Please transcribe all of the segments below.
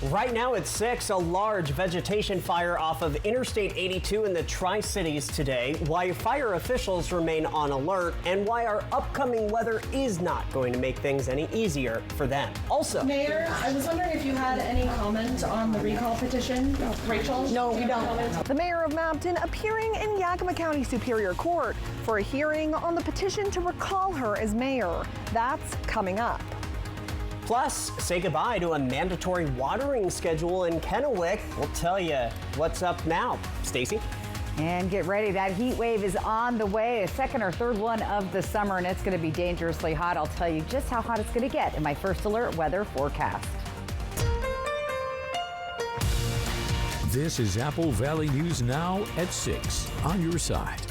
Right now at 6, a large vegetation fire off of Interstate 82 in the Tri-Cities today, why fire officials remain on alert, and why our upcoming weather is not going to make things any easier for them. Also, Mayor, I was wondering if you had any comment on the recall petition. Rachel? No, we don't. The mayor of Mapton appearing in Yakima County Superior Court for a hearing on the petition to recall her as mayor. That's coming up. plus, say goodbye to a mandatory watering schedule in Kennewick. We'll tell you what's up now. Stacy? And get ready, that heat wave is on the way, a second or third one of the summer, and it's going to be dangerously hot. I'll tell you just how hot it's going to get in my first alert weather forecast. This is Apple Valley News Now at 6 on your side.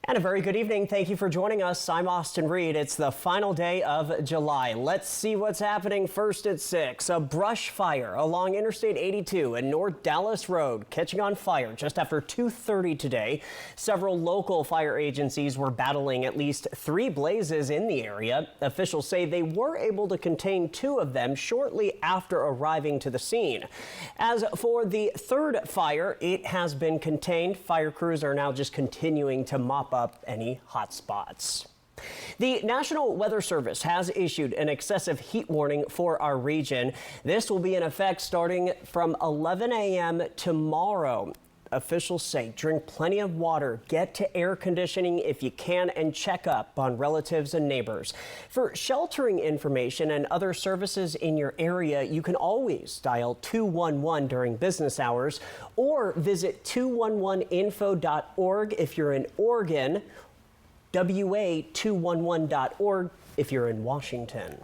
And a very good evening. Thank you for joining us. I'm Austin Reed. It's the final day of July. Let's see what's happening first at 6. A brush fire along Interstate 82 and North Dallas Road catching on fire just after 2:30 today. Several local fire agencies were battling at least 3 blazes in the area. Officials say they were able to contain 2 of them shortly after arriving to the scene. As for the third fire, it has been contained. Fire crews are now just continuing to mop up any hot spots. The National Weather Service has issued an excessive heat warning for our region. This will be in effect starting from 11 a.m. tomorrow. Officials say drink plenty of water, get to air conditioning if you can, and check up on relatives and neighbors. For sheltering information and other services in your area, you can always dial 211 during business hours or visit 211info.org if you're in Oregon, wa211.org if you're in Washington.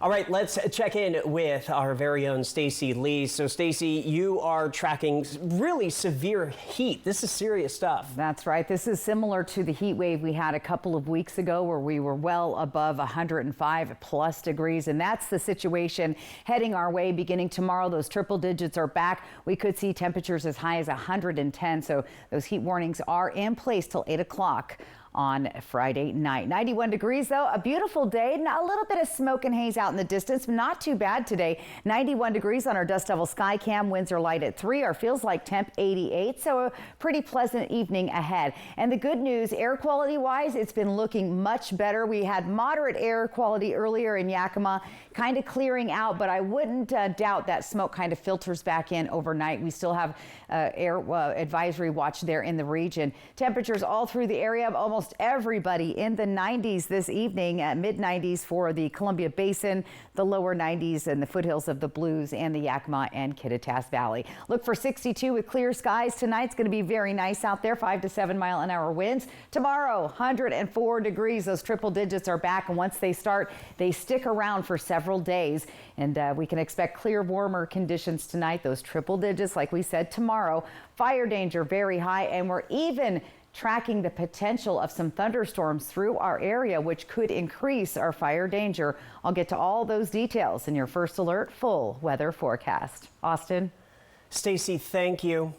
All right, let's check in with our very own Stacy Lee. So, Stacy, you are tracking really severe heat. This is serious stuff. That's right. This is similar to the heat wave we had a couple of weeks ago where we were well above 105 plus degrees. And that's the situation heading our way beginning tomorrow. Those triple digits are back. We could see temperatures as high as 110. So those heat warnings are in place till 8 o'clock on Friday night. 91 degrees, though, a beautiful day. A little bit of smoke and haze out in the distance, but not too bad today. 91 degrees on our dust level sky cam. Winds are light at 3. Our feels like temp 88, so a pretty pleasant evening ahead. And the good news, air quality wise, it's been looking much better. We had moderate air quality earlier in Yakima, kind of clearing out, but I wouldn't doubt that smoke kind of filters back in overnight. We still have air advisory watch there in the region. Temperatures all through the area of almost everybody in the 90s this evening, at mid 90s for the Columbia Basin, the lower 90s in the foothills of the Blues and the Yakima and Kittitas Valley. Look for 62 with clear skies tonight. It's going to be very nice out there, 5 to 7 mile an hour winds. Tomorrow, 104 degrees. Those triple digits are back, and once they start, they stick around for several days. And we can expect clear, warmer conditions tonight. Those triple digits, like we said, tomorrow. Fire danger very high, and we're even tracking the potential of some thunderstorms through our area, which could increase our fire danger. I'll get to all those details in your first alert full weather forecast. Austin. Stacy, thank you.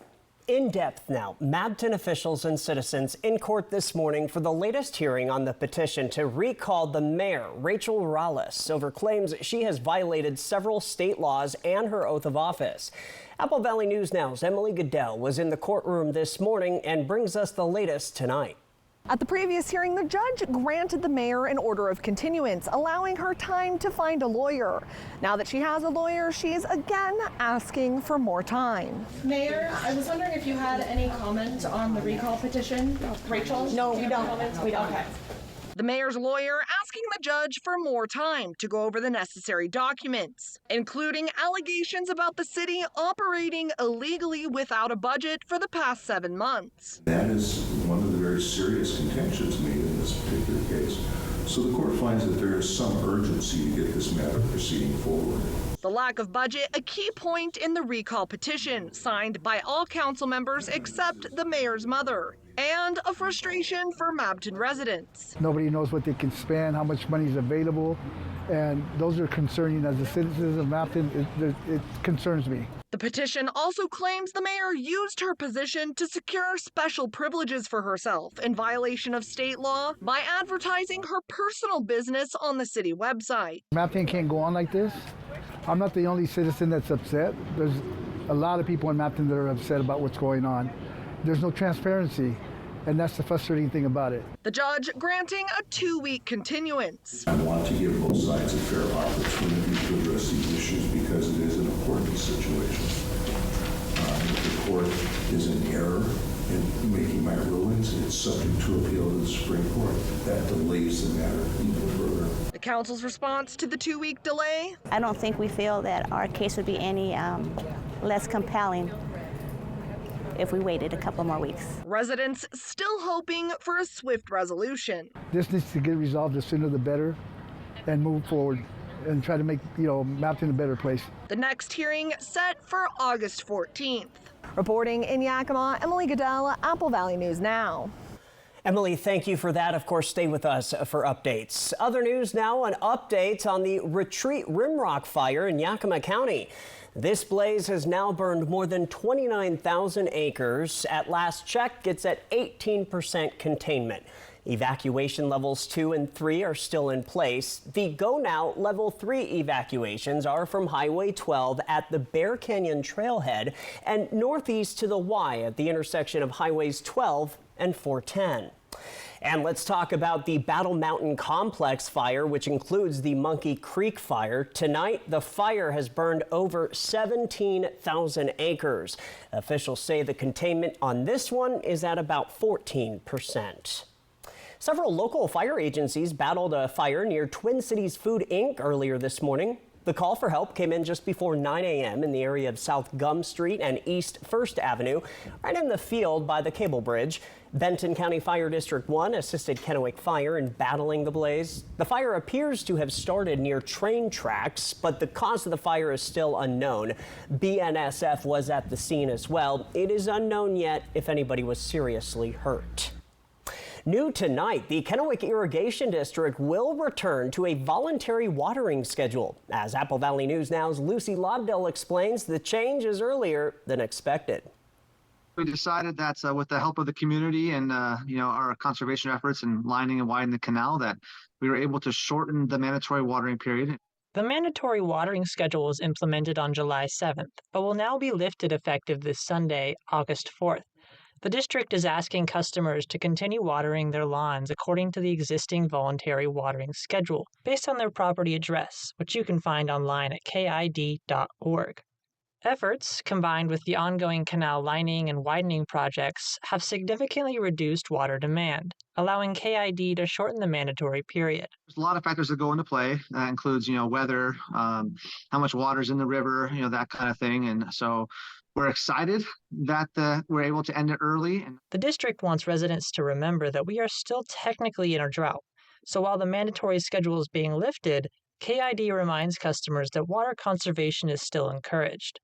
In depth now, Mapton officials and citizens in court this morning for the latest hearing on the petition to recall the mayor, Rachel Rallis, over claims she has violated several state laws and her oath of office. Apple Valley News Now's Emily Goodell was in the courtroom this morning and brings us the latest tonight. At the previous hearing, the judge granted the mayor an order of continuance, allowing her time to find a lawyer. Now that she has a lawyer, she's again asking for more time. Mayor, I was wondering if you had any comment on the recall petition. Rachel? No, we don't. We don't. Okay. The mayor's lawyer asking the judge for more time to go over the necessary documents, including allegations about the city operating illegally without a budget for the past 7 months. That is one of the very serious contentions made in this particular case. So the court finds that there is some urgency to get this matter proceeding forward. The lack of budget, a key point in the recall petition, signed by all council members except the mayor's mother, and a frustration for Mapton residents. Nobody knows what they can spend, how much money is available, and those are concerning. As a citizen of Mapton, it concerns me. The petition also claims the mayor used her position to secure special privileges for herself in violation of state law by advertising her personal business on the city website. Mapton can't go on like this. I'm not the only citizen that's upset. There's a lot of people in Mapton that are upset about what's going on. There's no transparency, and that's the frustrating thing about it. The judge granting a 2-week continuance. I want to give both sides a fair opportunity to address these issues because it is an important situation. If the court is in error in making my rulings, it's subject to appeal to the Supreme Court. That delays the matter even further. The council's response to the 2-week delay? I don't think we feel that our case would be any less compelling if we waited a couple more weeks. Residents still hoping for a swift resolution. This needs to get resolved the sooner the better and move forward and try to make, Mapton a better place. The next hearing set for August 14th. Reporting in Yakima, Emily Goodell, Apple Valley News Now. Emily, thank you for that. Of course, stay with us for updates. Other news now, an update on the Retreat Rimrock fire in Yakima County. This blaze has now burned more than 29,000 acres. At last check, it's at 18% containment. Evacuation levels 2 and 3 are still in place. The Go Now level 3 evacuations are from Highway 12 at the Bear Canyon Trailhead and northeast to the Y at the intersection of Highways 12 and 410. And let's talk about the Battle Mountain Complex fire, which includes the Monkey Creek fire. Tonight, the fire has burned over 17,000 acres. Officials say the containment on this one is at about 14%. Several local fire agencies battled a fire near Twin Cities Food Inc. earlier this morning. The call for help came in just before 9 a.m. in the area of South Gum Street and East 1st Avenue, right in the field by the cable bridge. Benton County Fire District 1 assisted Kennewick Fire in battling the blaze. The fire appears to have started near train tracks, but the cause of the fire is still unknown. BNSF was at the scene as well. It is unknown yet if anybody was seriously hurt. New tonight, the Kennewick Irrigation District will return to a voluntary watering schedule. As Apple Valley News Now's Lucy Lobdell explains, the change is earlier than expected. We decided that with the help of the community and our conservation efforts and lining and widening the canal, that we were able to shorten the mandatory watering period. The mandatory watering schedule was implemented on July 7th, but will now be lifted effective this Sunday, August 4th. The district is asking customers to continue watering their lawns according to the existing voluntary watering schedule, based on their property address, which you can find online at kid.org. Efforts, combined with the ongoing canal lining and widening projects, have significantly reduced water demand, allowing KID to shorten the mandatory period. There's a lot of factors that go into play. That includes, weather, how much water's in the river, that kind of thing. And so we're excited that we're able to end it early. The district wants residents to remember that we are still technically in a drought. So while the mandatory schedule is being lifted, KID reminds customers that water conservation is still encouraged.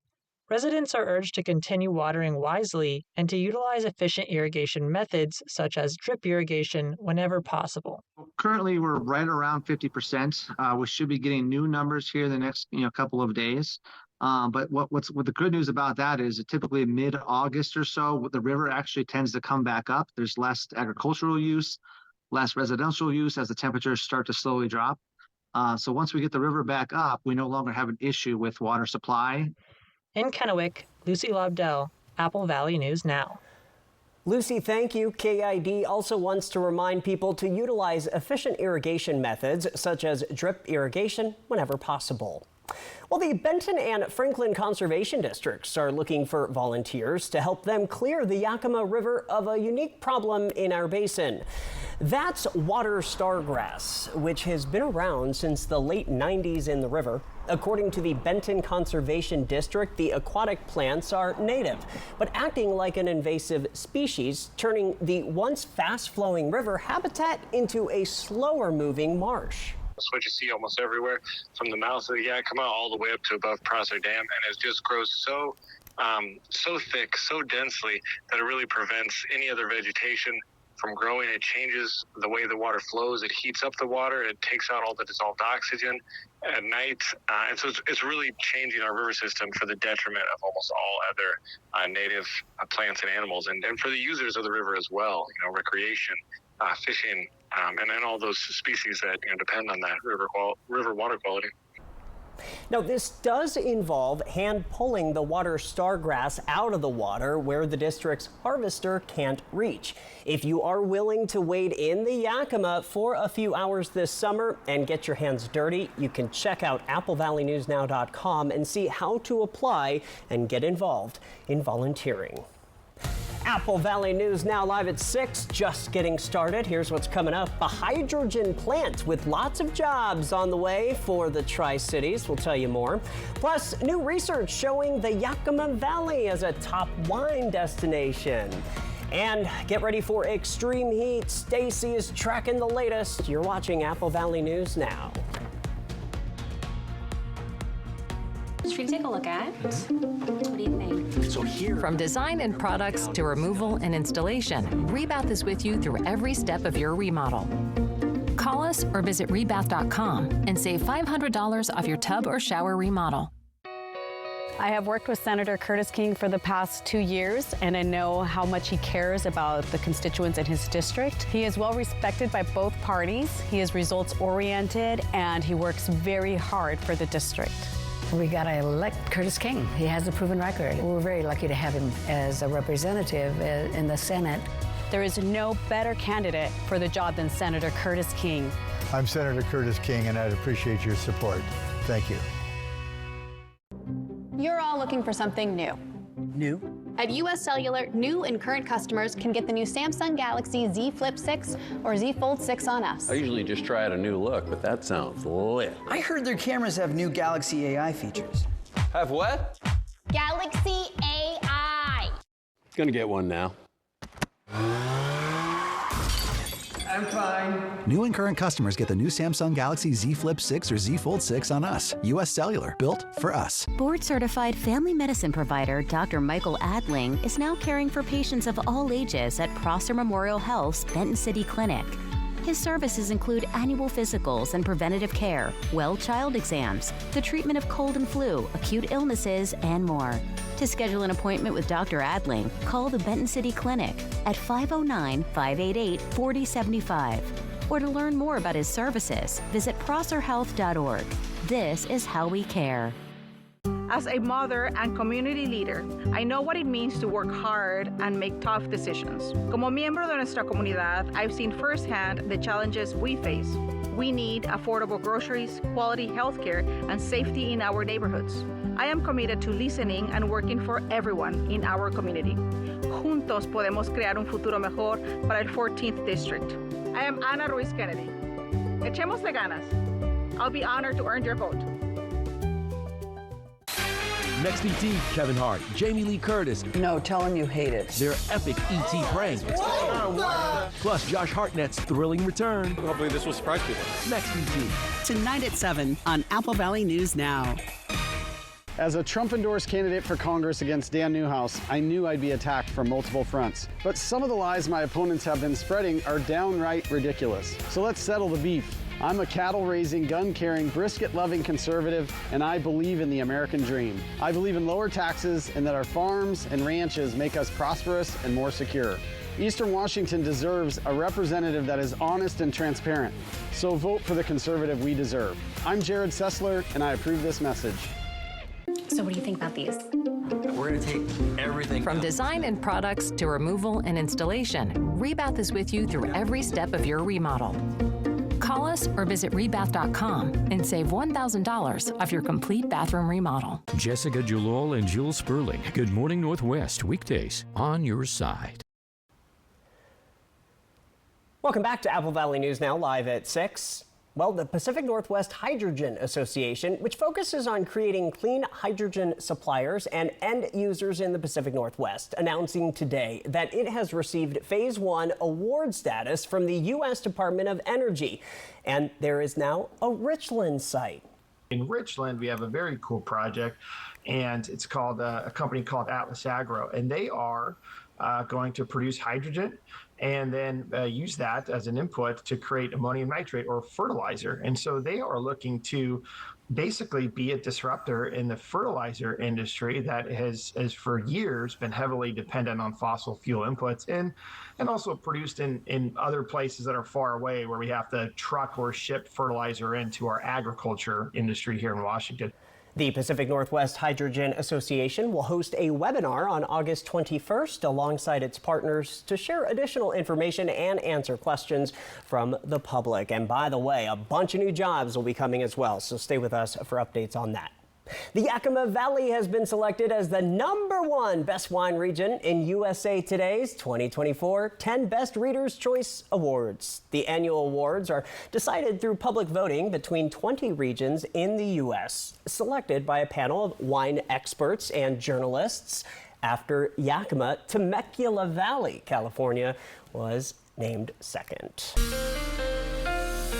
Residents are urged to continue watering wisely and to utilize efficient irrigation methods such as drip irrigation whenever possible. Currently, we're right around 50%. We should be getting new numbers here the next couple of days. But what the good news about that is typically mid-August or so, the river actually tends to come back up. There's less agricultural use, less residential use as the temperatures start to slowly drop. So once we get the river back up, we no longer have an issue with water supply. In Kennewick, Lucy Lobdell, Apple Valley News Now. Lucy, thank you. KID also wants to remind people to utilize efficient irrigation methods such as drip irrigation whenever possible. Well, the Benton and Franklin Conservation Districts are looking for volunteers to help them clear the Yakima River of a unique problem in our basin. That's water stargrass, which has been around since the late 90s in the river. According to the Benton Conservation District, the aquatic plants are native, but acting like an invasive species, turning the once fast-flowing river habitat into a slower-moving marsh. That's what you see almost everywhere, from the mouth of the Yakima all the way up to above Prosser Dam, and it just grows so thick, so densely that it really prevents any other vegetation from growing. It changes the way the water flows. It heats up the water. It takes out all the dissolved oxygen at night, and so it's really changing our river system for the detriment of almost all other native plants and animals, and for the users of the river as well. Recreation, fishing. And all those species that depend on that river water quality. Now, this does involve hand pulling the water stargrass out of the water where the district's harvester can't reach. If you are willing to wade in the Yakima for a few hours this summer and get your hands dirty, you can check out applevalleyNewsNow.com and see how to apply and get involved in volunteering. Apple Valley News Now live at 6, just getting started. Here's what's coming up. A hydrogen plant with lots of jobs on the way for the Tri-Cities. We'll tell you more. Plus, new research showing the Yakima Valley as a top wine destination. And get ready for extreme heat. Stacy is tracking the latest. You're watching Apple Valley News Now. Should we take a look at? What do you think? So here, from design and products to removal and installation, Rebath is with you through every step of your remodel. Call us or visit rebath.com and save $500 off your tub or shower remodel. I have worked with Senator Curtis King for the past 2 years, and I know how much he cares about the constituents in his district. He is well respected by both parties. He is results oriented, and he works very hard for the district. We got to elect Curtis King. He has a proven record. We're very lucky to have him as a representative in the Senate. There is no better candidate for the job than Senator Curtis King. I'm Senator Curtis King, and I'd appreciate your support. Thank you. You're all looking for something new. New? At US Cellular, new and current customers can get the new Samsung Galaxy Z Flip 6 or Z Fold 6 on us. I usually just try out a new look, but that sounds lit. I heard their cameras have new Galaxy AI features. Have what? Galaxy AI. Gonna get one now. I'm fine. New and current customers get the new Samsung Galaxy Z Flip 6 or Z Fold 6 on us. US Cellular, built for us. Board-certified family medicine provider Dr. Michael Adling is now caring for patients of all ages at Prosser Memorial Health's Benton City Clinic. His services include annual physicals and preventative care, well child exams, the treatment of cold and flu, acute illnesses, and more. To schedule an appointment with Dr. Adling, call the Benton City Clinic at 509-588-4075. Or to learn more about his services, visit prosserhealth.org. This is how we care. As a mother and community leader, I know what it means to work hard and make tough decisions. Como miembro de nuestra comunidad, I've seen firsthand the challenges we face. We need affordable groceries, quality healthcare, and safety in our neighborhoods. I am committed to listening and working for everyone in our community. Juntos podemos crear un futuro mejor para el 14th District. I am Ana Ruiz Kennedy. Echémosle ganas. I'll be honored to earn your vote. Next ET, Kevin Hart, Jamie Lee Curtis. No, tell him you hate it. Their epic ET prank. Plus Josh Hartnett's thrilling return. Hopefully this will surprise people. Next ET. Tonight at 7 on Apple Valley News Now. As a Trump-endorsed candidate for Congress against Dan Newhouse, I knew I'd be attacked from multiple fronts. But some of the lies my opponents have been spreading are downright ridiculous. So let's settle the beef. I'm a cattle-raising, gun-carrying, brisket-loving conservative, and I believe in the American dream. I believe in lower taxes and that our farms and ranches make us prosperous and more secure. Eastern Washington deserves a representative that is honest and transparent. So vote for the conservative we deserve. I'm Jared Sessler, and I approve this message. So what do you think about these? We're gonna take everything. From design and products to removal and installation, Rebath is with you through every step of your remodel. Call us or visit rebath.com and save $1,000 off your complete bathroom remodel. Jessica Julol and Jules Sperling. Good Morning Northwest, weekdays on your side. Welcome back to Apple Valley News Now, live at 6. Well, the Pacific Northwest Hydrogen Association, which focuses on creating clean hydrogen suppliers and end users in the Pacific Northwest, announcing today that it has received Phase 1 award status from the U.S. Department of Energy. And there is now a Richland site. In Richland, we have a very cool project, and it's called a company called Atlas Agro, and they are going to produce hydrogen and then use that as an input to create ammonium nitrate or fertilizer. And so they are looking to basically be a disruptor in the fertilizer industry that has for years been heavily dependent on fossil fuel inputs and also produced in other places that are far away where we have to truck or ship fertilizer into our agriculture industry here in Washington. The Pacific Northwest Hydrogen Association will host a webinar on August 21st alongside its partners to share additional information and answer questions from the public. And by the way, a bunch of new jobs will be coming as well, so stay with us for updates on that. The Yakima Valley has been selected as the #1 best wine region in USA Today's 2024 10 Best Readers' Choice Awards. The annual awards are decided through public voting between 20 regions in the U.S., selected by a panel of wine experts and journalists. After Yakima, Temecula Valley, California, was named second.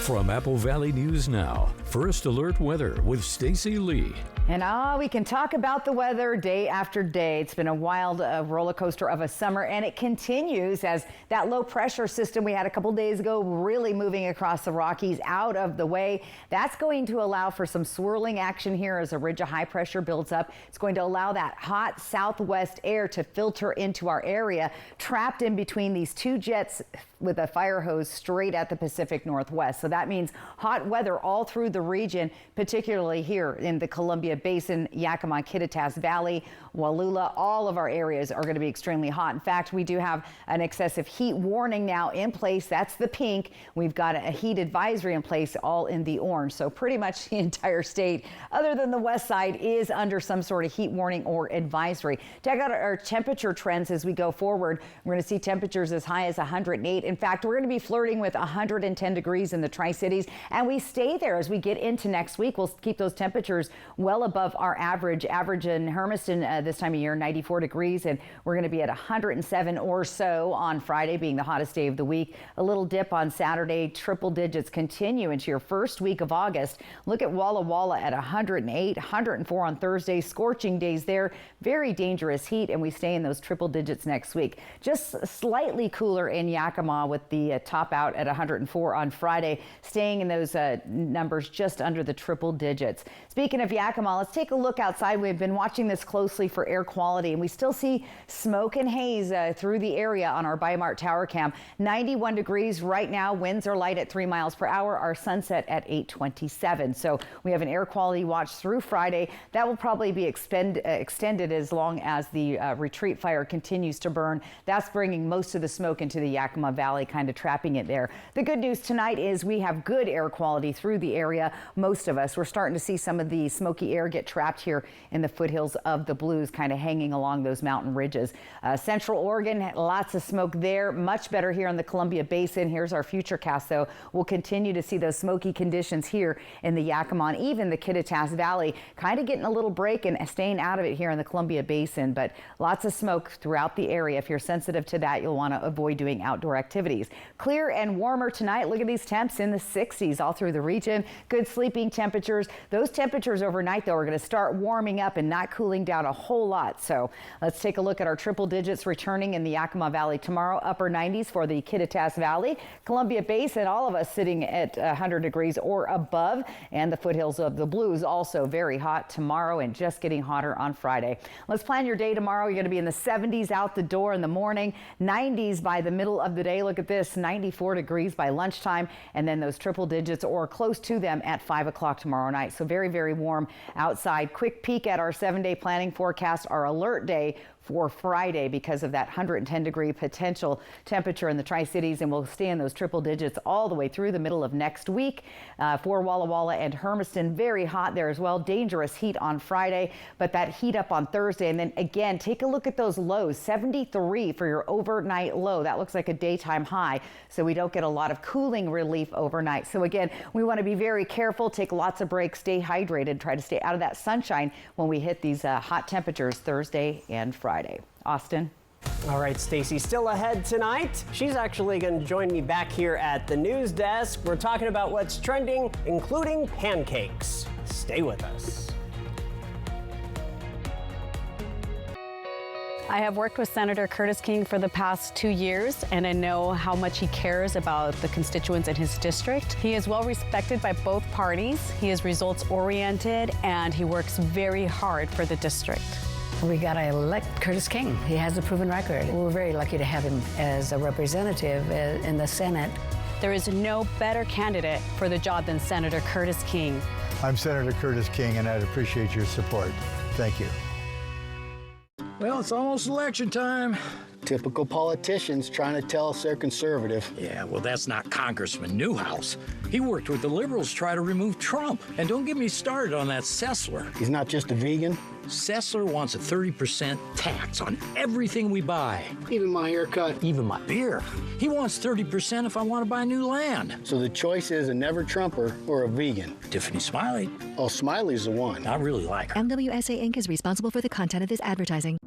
From Apple Valley News Now, First Alert Weather with Stacy Lee. And we can talk about the weather day after day. It's been a wild roller coaster of a summer, and it continues as that low pressure system we had a couple days ago really moving across the Rockies out of the way. That's going to allow for some swirling action here as a ridge of high pressure builds up. It's going to allow that hot southwest air to filter into our area, trapped in between these two jets with a fire hose straight at the Pacific Northwest. So that means hot weather all through the region, particularly here in the Columbia Basin, Yakima, Kittitas Valley, Wallula. All of our areas are going to be extremely hot. In fact, we do have an excessive heat warning now in place. That's the pink. We've got a heat advisory in place, all in the orange. So pretty much the entire state, other than the west side, is under some sort of heat warning or advisory. Check out our temperature trends as we go forward. We're going to see temperatures as high as 108. In fact, we're going to be flirting with 110 degrees in the Tri-Cities, and we stay there as we get into next week. We'll keep those temperatures well above our average in Hermiston this time of year, 94 degrees, and we're going to be at 107 or so on Friday, being the hottest day of the week. A little dip on Saturday. Triple digits continue into your first week of August. Look at Walla Walla at 108, 104 on Thursday. Scorching days there. Very dangerous heat, and we stay in those triple digits next week. Just slightly cooler in Yakima with the top out at 104 on Friday, staying in those numbers just under the triple digits. Speaking of Yakima, let's take a look outside. We've been watching this closely for air quality, and we still see smoke and haze through the area on our Bi-Mart Tower Cam. 91 degrees right now. Winds are light at 3 miles per hour. Our sunset at 8:27. So we have an air quality watch through Friday. That will probably be extended as long as the retreat fire continues to burn. That's bringing most of the smoke into the Yakima Valley, kind of trapping it there. The good news tonight is we have good air quality through the area. Most of us, we're starting to see some of the smoky air get trapped here in the foothills of the Blues, kind of hanging along those mountain ridges. Central Oregon, lots of smoke there. Much better here in the Columbia Basin. Here's our futurecast, though. We'll continue to see those smoky conditions here in the Yakima and even the Kittitas Valley, kind of getting a little break and staying out of it here in the Columbia Basin, but lots of smoke throughout the area. If you're sensitive to that, you'll want to avoid doing outdoor activities. Clear and warmer tonight. Look at these temps in the 60s all through the region. Good sleeping temperatures. Those temperatures overnight, though, are going to start warming up and not cooling down a whole lot. So let's take a look at our triple digits returning in the Yakima Valley tomorrow. Upper 90s for the Kittitas Valley, Columbia Basin, all of us sitting at 100 degrees or above, and the foothills of the Blues also very hot tomorrow and just getting hotter on Friday. Let's plan your day tomorrow. You're going to be in the 70s out the door in the morning, 90s by the middle of the day. Look at this, 94 degrees by lunchtime, and then those triple digits or close to them at 5 o'clock tomorrow night. So very, very warm outside. Quick peek at our 7-day planning forecast, our alert day for Friday because of that 110 degree potential temperature in the Tri-Cities, and we'll stay in those triple digits all the way through the middle of next week. For Walla Walla and Hermiston, very hot there as well. Dangerous heat on Friday, but that heat up on Thursday. And then again, take a look at those lows. 73 for your overnight low. That looks like a daytime high, so we don't get a lot of cooling relief overnight. So again, we want to be very careful, take lots of breaks, stay hydrated, try to stay out of that sunshine when we hit these hot temperatures Thursday and Friday. Austin. All right, Stacy, still ahead tonight. She's actually going to join me back here at the news desk. We're talking about what's trending, including pancakes. Stay with us. I have worked with Senator Curtis King for the past 2 years, and I know how much he cares about the constituents in his district. He is well respected by both parties. He is results-oriented, and he works very hard for the district. We got to elect Curtis King. He has a proven record. We're very lucky to have him as a representative in the Senate. There is no better candidate for the job than Senator Curtis King. I'm Senator Curtis King, and I'd appreciate your support. Thank you. Well, it's almost election time. Typical politicians trying to tell us they're conservative. Yeah, well, that's not Congressman Newhouse. He worked with the liberals to try to remove Trump. And don't get me started on that Sessler. He's not just a vegan. Sessler wants a 30% tax on everything we buy. Even my haircut. Even my beer. He wants 30% if I want to buy new land. So the choice is a never-Trumper or a vegan. Tiffany Smiley. Oh, Smiley's the one. I really like her. MWSA Inc. is responsible for the content of this advertising.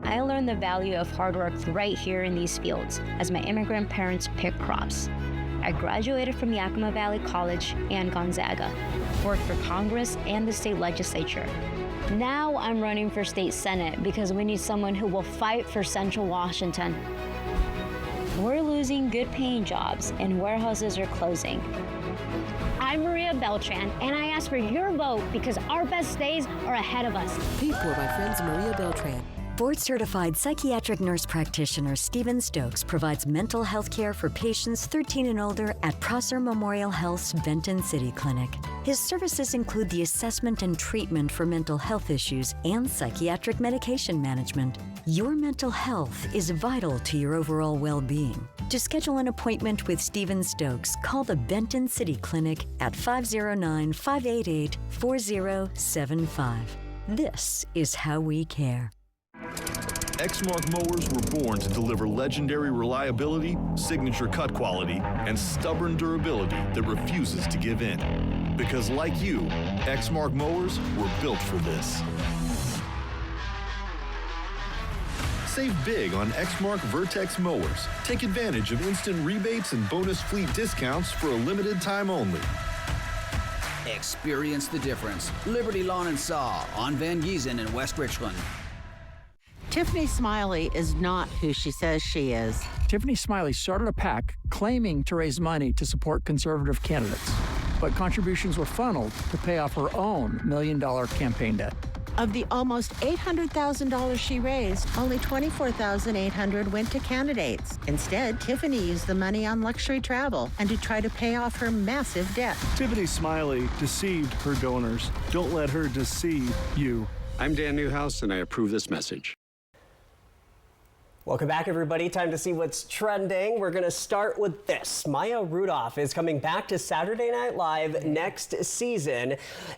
I learned the value of hard work right here in these fields as my immigrant parents pick crops. I graduated from Yakima Valley College and Gonzaga, worked for Congress and the state legislature. Now I'm running for state senate because we need someone who will fight for Central Washington. We're losing good paying jobs and warehouses are closing. I'm Maria Beltran, and I ask for your vote because our best days are ahead of us. Paid for by friends Maria Beltran. Board-certified psychiatric nurse practitioner Stephen Stokes provides mental health care for patients 13 and older at Prosser Memorial Health's Benton City Clinic. His services include the assessment and treatment for mental health issues and psychiatric medication management. Your mental health is vital to your overall well-being. To schedule an appointment with Stephen Stokes, call the Benton City Clinic at 509-588-4075. This is how we care. Exmark mowers were born to deliver legendary reliability, signature cut quality, and stubborn durability that refuses to give in. Because like you, Exmark mowers were built for this. Save big on Exmark Vertex mowers. Take advantage of instant rebates and bonus fleet discounts for a limited time only. Experience the difference. Liberty Lawn and Saw on Van Giesen in West Richland. Tiffany Smiley is not who she says she is. Tiffany Smiley started a PAC claiming to raise money to support conservative candidates, but contributions were funneled to pay off her own $1 million campaign debt. Of the almost $800,000 she raised, only $24,800 went to candidates. Instead, Tiffany used the money on luxury travel and to try to pay off her massive debt. Tiffany Smiley deceived her donors. Don't let her deceive you. I'm Dan Newhouse, and I approve this message. Welcome back, everybody. Time to see what's trending. We're going to start with this. Maya Rudolph is coming back to Saturday Night Live next season,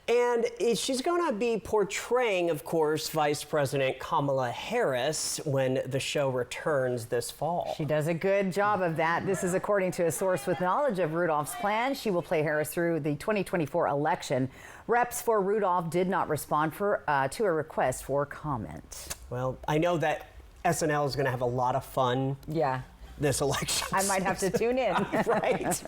and she's going to be portraying, of course, Vice President Kamala Harris when the show returns this fall. She does a good job of that. This is according to a source with knowledge of Rudolph's plan. She will play Harris through the 2024 election. Reps for Rudolph did not respond to a request for comment. Well, I know that SNL is going to have a lot of fun. Yeah. This election I might have to tune in. right.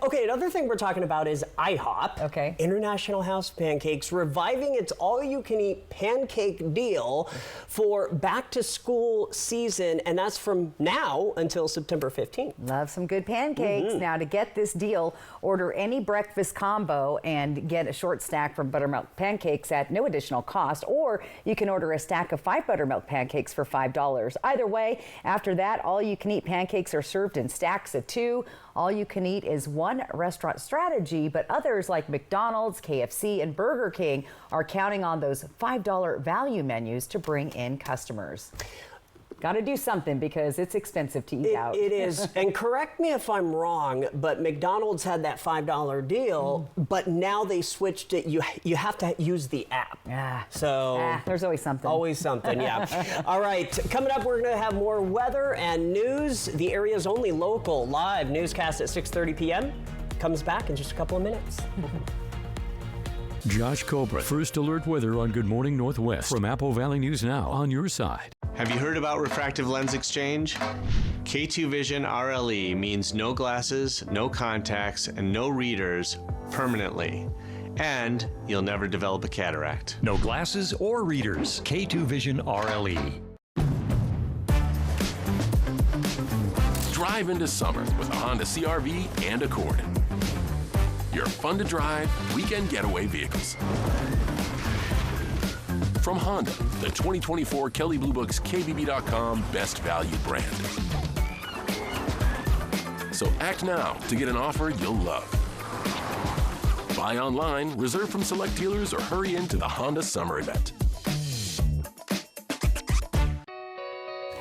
Okay, another thing we're talking about is IHOP. Okay. International House of Pancakes reviving its all-you-can-eat pancake deal for back-to-school season, and that's from now until September 15th. Love some good pancakes. Now, to get this deal, order any breakfast combo and get a short stack from Buttermilk Pancakes at no additional cost, or you can order a stack of 5 Buttermilk Pancakes for $5. Either way, after that, all-you-can-eat pancakes are served in stacks of 2. All-you-can-eat is one restaurant strategy, but others like McDonald's, KFC, and Burger King are counting on those $5 value menus to bring in customers. Got to do something because it's expensive to eat out. It is. And correct me if I'm wrong, but McDonald's had that $5 deal, but now they switched it. You have to use the app. So there's always something. Always something, yeah. All right. Coming up, we're going to have more weather and news. The area's only local live newscast at 6:30 p.m. comes back in just a couple of minutes. Josh Cobra, First Alert Weather on Good Morning Northwest from Apple Valley News Now on your side. Have you heard about refractive lens exchange? K2 Vision RLE means no glasses, no contacts, and no readers permanently. And you'll never develop a cataract. No glasses or readers. K2 Vision RLE. Drive into summer with a Honda CR-V and Accord. Your fun-to-drive, weekend getaway vehicles. From Honda, the 2024 Kelley Blue Book's KBB.com Best Value brand. So act now to get an offer you'll love. Buy online, reserve from select dealers, or hurry into the Honda Summer Event.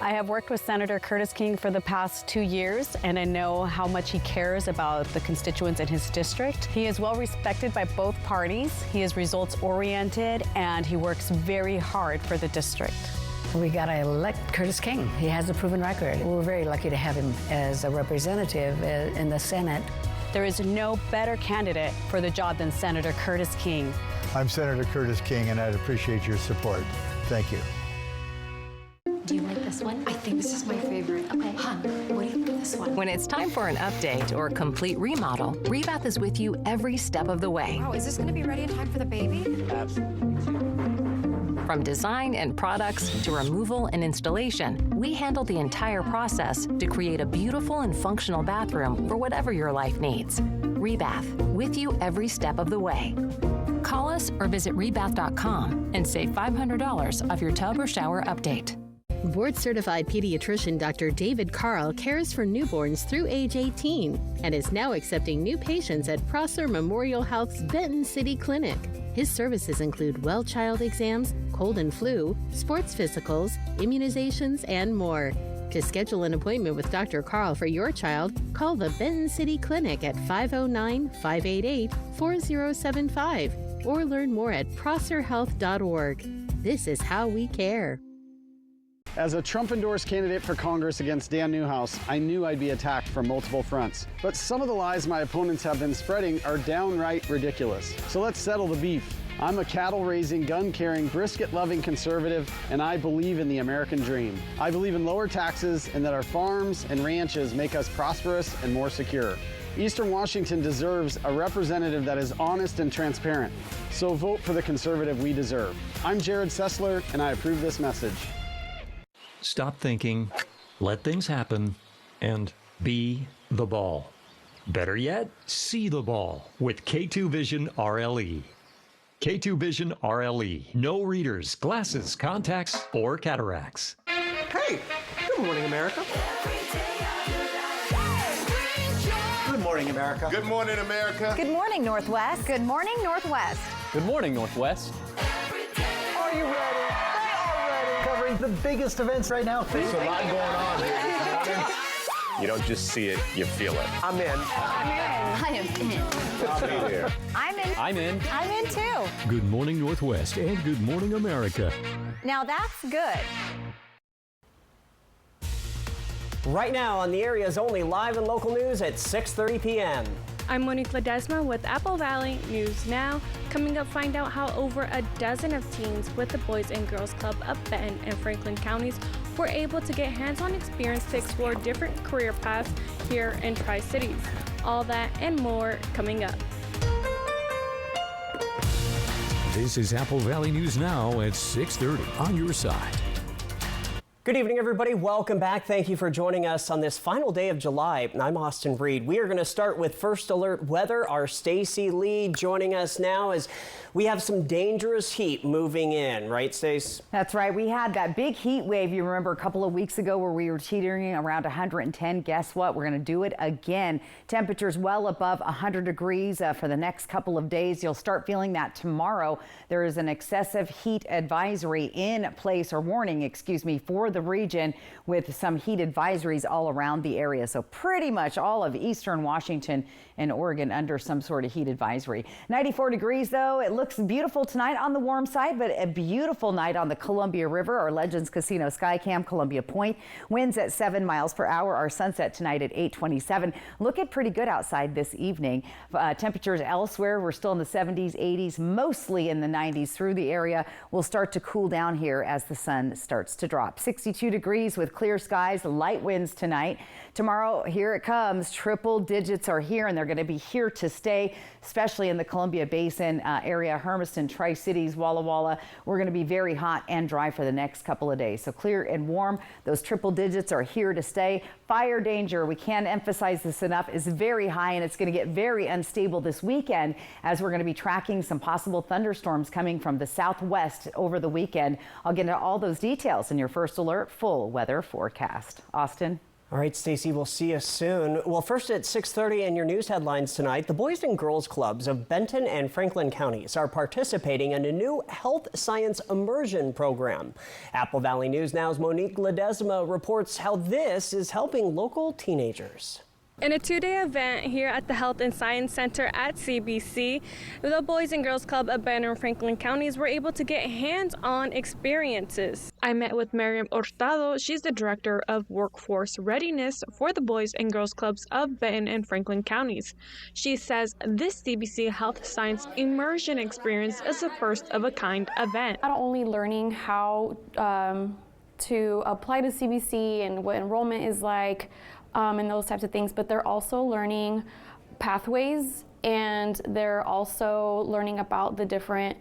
I have worked with Senator Curtis King for the past 2 years, and I know how much he cares about the constituents in his district. He is well respected by both parties. He is results oriented, and he works very hard for the district. We got to elect Curtis King. He has a proven record. We're very lucky to have him as a representative in the Senate. There is no better candidate for the job than Senator Curtis King. I'm Senator Curtis King, and I'd appreciate your support. Thank you. Do you like this one? I think this is my favorite. Okay. Hon, what do you think of this one? When it's time for an update or complete remodel, Rebath is with you every step of the way. Wow, is this going to be ready in time for the baby? Absolutely. From design and products to removal and installation, we handle the entire process to create a beautiful and functional bathroom for whatever your life needs. Rebath, with you every step of the way. Call us or visit rebath.com and save $500 off your tub or shower update. Board-certified pediatrician Dr. David Carl cares for newborns through age 18 and is now accepting new patients at Prosser Memorial Health's Benton City Clinic. His services include well child exams, cold and flu, sports physicals, immunizations, and more. To schedule an appointment with Dr. Carl for your child, call the Benton City Clinic at 509-588-4075 or learn more at prosserhealth.org. This is how we care. As a Trump-endorsed candidate for Congress against Dan Newhouse, I knew I'd be attacked from multiple fronts. But some of the lies my opponents have been spreading are downright ridiculous. So let's settle the beef. I'm a cattle-raising, gun-carrying, brisket-loving conservative, and I believe in the American dream. I believe in lower taxes and that our farms and ranches make us prosperous and more secure. Eastern Washington deserves a representative that is honest and transparent. So vote for the conservative we deserve. I'm Jared Sessler, and I approve this message. Stop thinking, let things happen, and be the ball. Better yet, see the ball with K2 Vision RLE. K2 Vision RLE. No readers, glasses, contacts, or cataracts. Hey, good morning, America. Good morning, America. Good morning, America. Good morning, Northwest. Good morning, Northwest. Good morning, Northwest. Are you ready? Covering the biggest events right now. There's a lot going on here. You don't just see it, you feel it. I'm in. I am in. I'll be there. I'm in. I'm in. I'm in too. Good morning, Northwest, and good morning, America. Now that's good. Right now on the area's only live and local news at 6:30 p.m. I'm Monique Ledesma with Apple Valley News Now. Coming up, find out how over a dozen of teens with the Boys and Girls Club of Benton and Franklin counties were able to get hands-on experience to explore different career paths here in Tri-Cities. All that and more coming up. This is Apple Valley News Now at 6:30 on your side. Good evening, everybody. Welcome back. Thank you for joining us on this final day of July. I'm Austin Reed. We are going to start with First Alert Weather. Our Stacy Lee joining us now as we have some dangerous heat moving in. Right, Stace? That's right. We had that big heat wave, you remember, a couple of weeks ago where we were teetering around 110. Guess what? We're going to do it again. Temperatures well above 100 degrees for the next couple of days. You'll start feeling that tomorrow. There is an excessive heat advisory in place, or warning, excuse me, for the region, with some heat advisories all around the area. So pretty much all of eastern Washington and Oregon under some sort of heat advisory. 94 degrees though. It looks beautiful tonight on the warm side, but a beautiful night on the Columbia River. Our Legends Casino Skycam Columbia Point. Winds at 7 miles per hour. Our sunset tonight at 8:27. Looking pretty good outside this evening. Temperatures elsewhere, we're still in the 70s, 80s, mostly in the 90s through the area. We'll start to cool down here as the sun starts to drop. 6 62 degrees with clear skies, light winds tonight. Tomorrow, here it comes. Triple digits are here, and they're going to be here to stay, especially in the Columbia Basin area, Hermiston, Tri-Cities, Walla Walla. We're going to be very hot and dry for the next couple of days. So clear and warm. Those triple digits are here to stay. Fire danger, we can't emphasize this enough, is very high, and it's going to get very unstable this weekend as we're going to be tracking some possible thunderstorms coming from the southwest over the weekend. I'll get into all those details in your First Alert full weather forecast. Austin. All right, Stacey, we'll see you soon. Well, first at 6:30 in your news headlines tonight, the Boys and Girls Clubs of Benton and Franklin counties are participating in a new health science immersion program. Apple Valley News Now's Monique Ledesma reports how this is helping local teenagers. In a two-day event here at the Health and Science Center at CBC, the Boys and Girls Club of Benton and Franklin counties were able to get hands-on experiences. I met with Miriam Hurtado. She's the Director of Workforce Readiness for the Boys and Girls Clubs of Benton and Franklin counties. She says this CBC Health Science Immersion experience is a first-of-a-kind event. Not only learning how to apply to CBC and what enrollment is like, and those types of things, but they're also learning pathways, and they're also learning about the different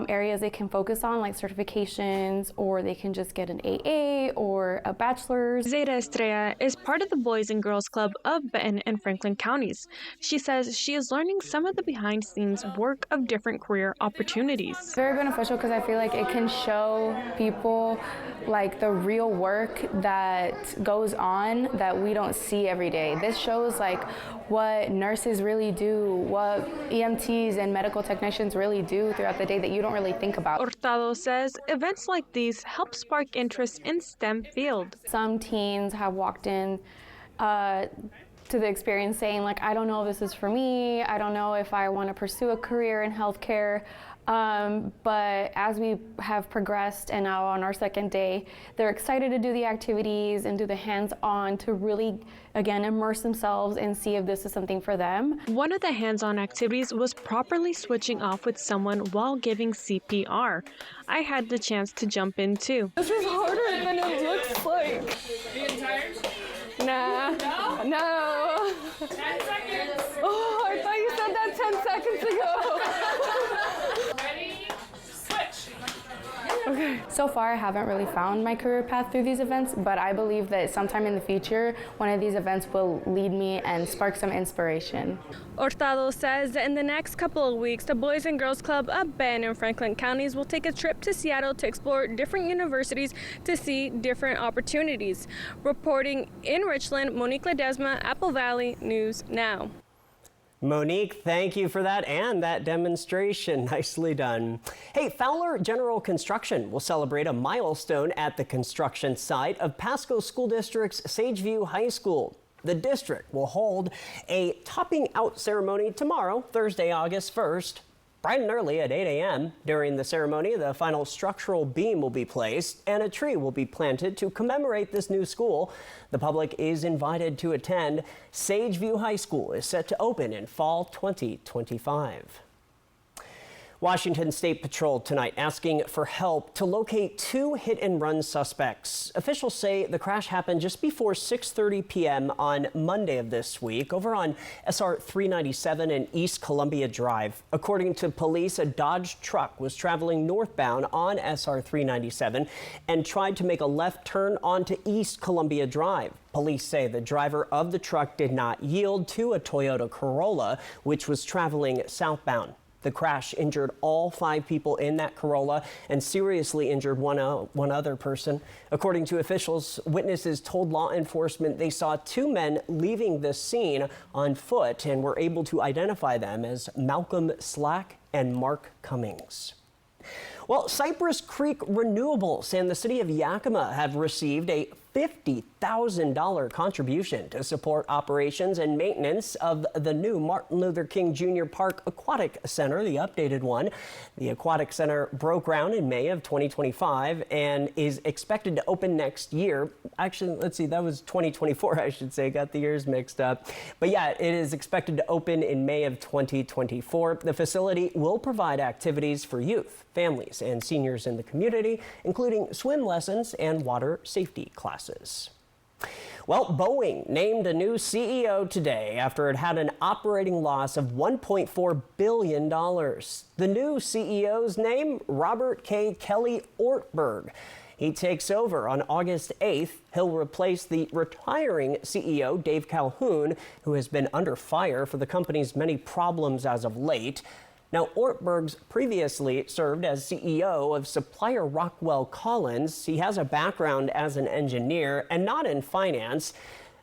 areas they can focus on, like certifications, or they can just get an AA or a bachelor's. Zeta Estrella is part of the Boys and Girls Club of Benton and Franklin counties. She says she is learning some of the behind-the-scenes work of different career opportunities. It's very beneficial because I feel like it can show people like the real work that goes on that we don't see every day. This shows like what nurses really do, what EMTs and medical technicians really do throughout the day that you don't really think about. Hurtado says events like these help spark interest in STEM fields. Some teens have walked in to the experience saying like, I don't know if this is for me, I don't know if I want to pursue a career in healthcare. But as we have progressed and now on our second day, they're excited to do the activities and do the hands-on to really, again, immerse themselves and see if this is something for them. One of the hands-on activities was properly switching off with someone while giving CPR. I had the chance to jump in too. This is harder than it looks like. Being tired? Nah. No. 10 seconds. Oh, I thought you said that 10 seconds ago. Ready? Switch. Okay. So far, I haven't really found my career path through these events, but I believe that sometime in the future, one of these events will lead me and spark some inspiration. Hurtado says that in the next couple of weeks, the Boys and Girls Club of Benton and Franklin counties will take a trip to Seattle to explore different universities to see different opportunities. Reporting in Richland, Monique Ledesma, Apple Valley News Now. Monique, thank you for that and that demonstration. Nicely done. Hey, Fowler General Construction will celebrate a milestone at the construction site of Pasco School District's Sageview High School. The district will hold a topping out ceremony tomorrow, Thursday, August 1st. Bright and early at 8 a.m. During the ceremony, the final structural beam will be placed and a tree will be planted to commemorate this new school. The public is invited to attend. Sageview High School is set to open in fall 2025. Washington State Patrol tonight asking for help to locate two hit-and-run suspects. Officials say the crash happened just before 6:30 p.m. on Monday of this week over on SR 397 and East Columbia Drive. According to police, a Dodge truck was traveling northbound on SR 397 and tried to make a left turn onto East Columbia Drive. Police say the driver of the truck did not yield to a Toyota Corolla, which was traveling southbound. The crash injured all 5 people in that Corolla and seriously injured one other person. According to officials, witnesses told law enforcement they saw 2 men leaving the scene on foot and were able to identify them as Malcolm Slack and Mark Cummings. Well, Cypress Creek Renewables and the city of Yakima have received a $50,000 contribution to support operations and maintenance of the new Martin Luther King Jr. Park Aquatic Center, the updated one. The Aquatic Center broke ground in May of 2025 and is expected to open next year. Actually, let's see, that was 2024, I should say. Got the years mixed up. But yeah, it is expected to open in May of 2024. The facility will provide activities for youth, families, and seniors in the community, including swim lessons and water safety classes. Well, Boeing named a new CEO today after it had an operating loss of $1.4 billion. The new CEO's name, Robert K. Kelly Ortberg. He takes over on August 8th. He'll replace the retiring CEO, Dave Calhoun, who has been under fire for the company's many problems as of late. Now, Ortberg's previously served as CEO of supplier Rockwell Collins. He has a background as an engineer and not in finance.